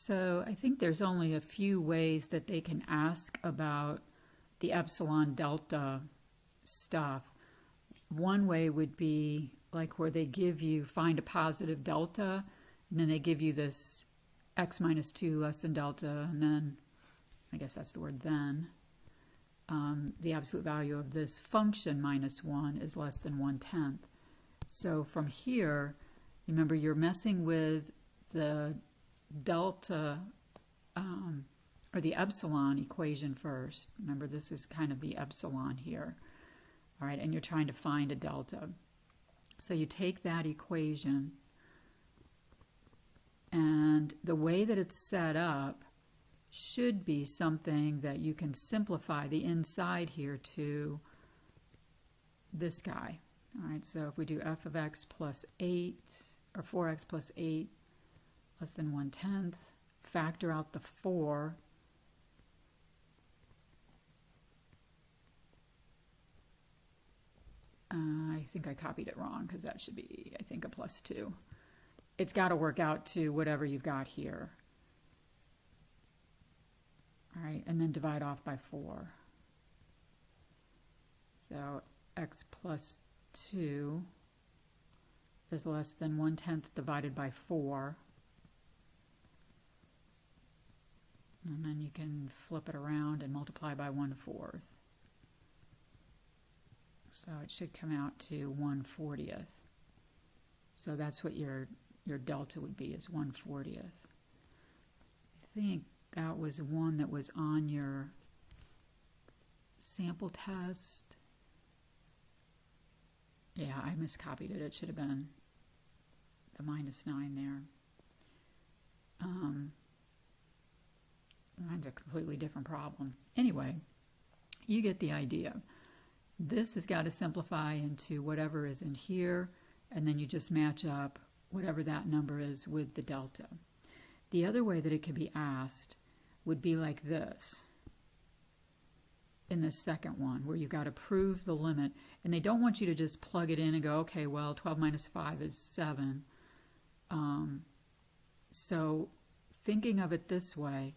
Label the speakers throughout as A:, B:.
A: So I think there's only a few ways that they can ask about the epsilon delta stuff. One way would be like where they give you find a positive delta, and then they give you this x minus 2 less than delta, and then, I guess that's the word then, the absolute value of this function minus 1 is less than 1/10. So from here, remember you're messing with the delta or the epsilon equation first. Remember, this is kind of the epsilon here. All right, and you're trying to find a delta. So you take that equation, and the way that it's set up should be something that you can simplify the inside here to this guy. All right, so if we do f of x plus 8, or 4x plus 8 less than 1/10, factor out the 4, I think I copied it wrong because that should be, I think, a plus 2. It's got to work out to whatever you've got here. All right, and then divide off by 4. So x plus 2 is less than 1/10 divided by 4. And then you can flip it around and multiply by 1/4. So it should come out to 1/40. So that's what your delta would be, is 1/40. I think that was one that was on your sample test. Yeah, I miscopied it. It should have been the -9 there. Mine's a completely different problem. Anyway, you get the idea. This has got to simplify into whatever is in here, and then you just match up whatever that number is with the delta. The other way that it could be asked would be like this, in the second one, where you've got to prove the limit, and they don't want you to just plug it in and go, okay, well, 12 minus 5 is 7. So thinking of it this way,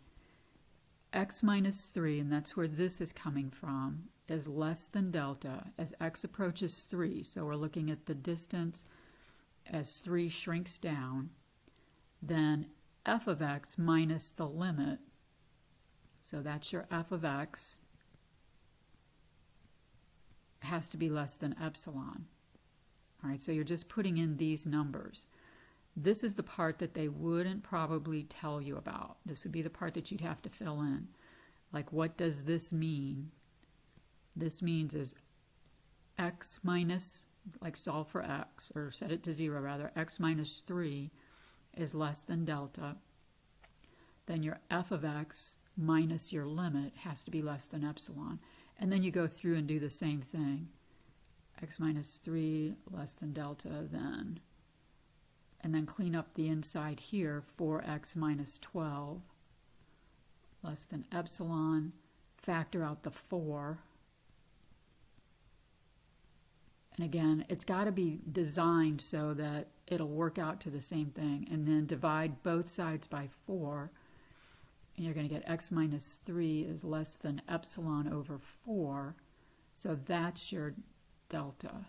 A: x minus 3, and that's where this is coming from, is less than delta as x approaches 3. So we're looking at the distance as 3 shrinks down. Then f of x minus the limit. So that's your f of x has to be less than epsilon. All right, so you're just putting in these numbers. This is the part that they wouldn't probably tell you about. This would be the part that you'd have to fill in. Like, what does this mean? This means is x minus, like solve for x, or set it to 0 rather, x minus 3 is less than delta. Then your f of x minus your limit has to be less than epsilon. And then you go through and do the same thing. X minus 3 less than delta then. And then clean up the inside here, 4x minus 12 less than epsilon. Factor out the 4. And again, it's got to be designed so that it'll work out to the same thing. And then divide both sides by 4. And you're going to get x minus 3 is less than epsilon over 4. So that's your delta.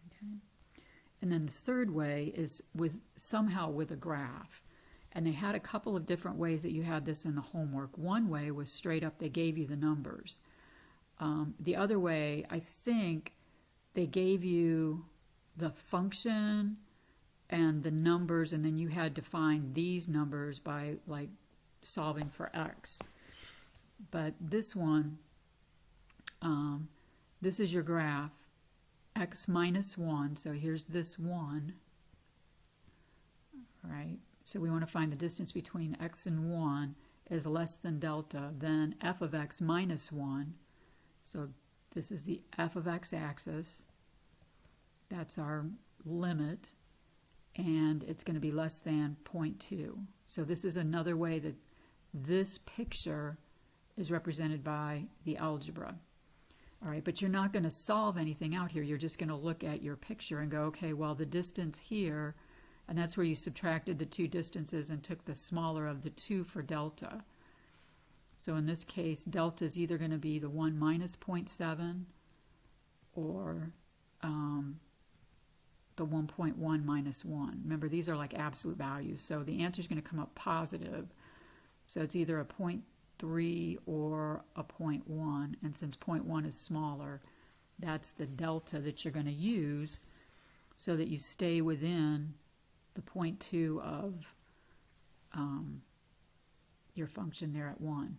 A: Okay. And then the third way is somehow with a graph. And they had a couple of different ways that you had this in the homework. One way was straight up, they gave you the numbers. The other way, I think they gave you the function and the numbers, and then you had to find these numbers by like solving for x. But this one, this is your graph, x minus 1, so here's this 1, right? So we want to find the distance between x and 1 is less than delta, then f of x minus 1. So this is the f of x axis. That's our limit, and it's going to be less than 0.2. So this is another way that this picture is represented by the algebra. All right, but you're not going to solve anything out here. You're just going to look at your picture and go, okay, well, the distance here, and that's where you subtracted the two distances and took the smaller of the two for delta. So in this case, delta is either going to be the 1 minus 0.7 or the 1.1 minus 1. Remember, these are like absolute values, so the answer is going to come up positive. So it's either a 0.3 or a 0.1, and since 0.1 is smaller, that's the delta that you're going to use so that you stay within the 0.2 of your function there at 1.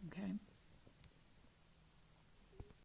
A: Okay.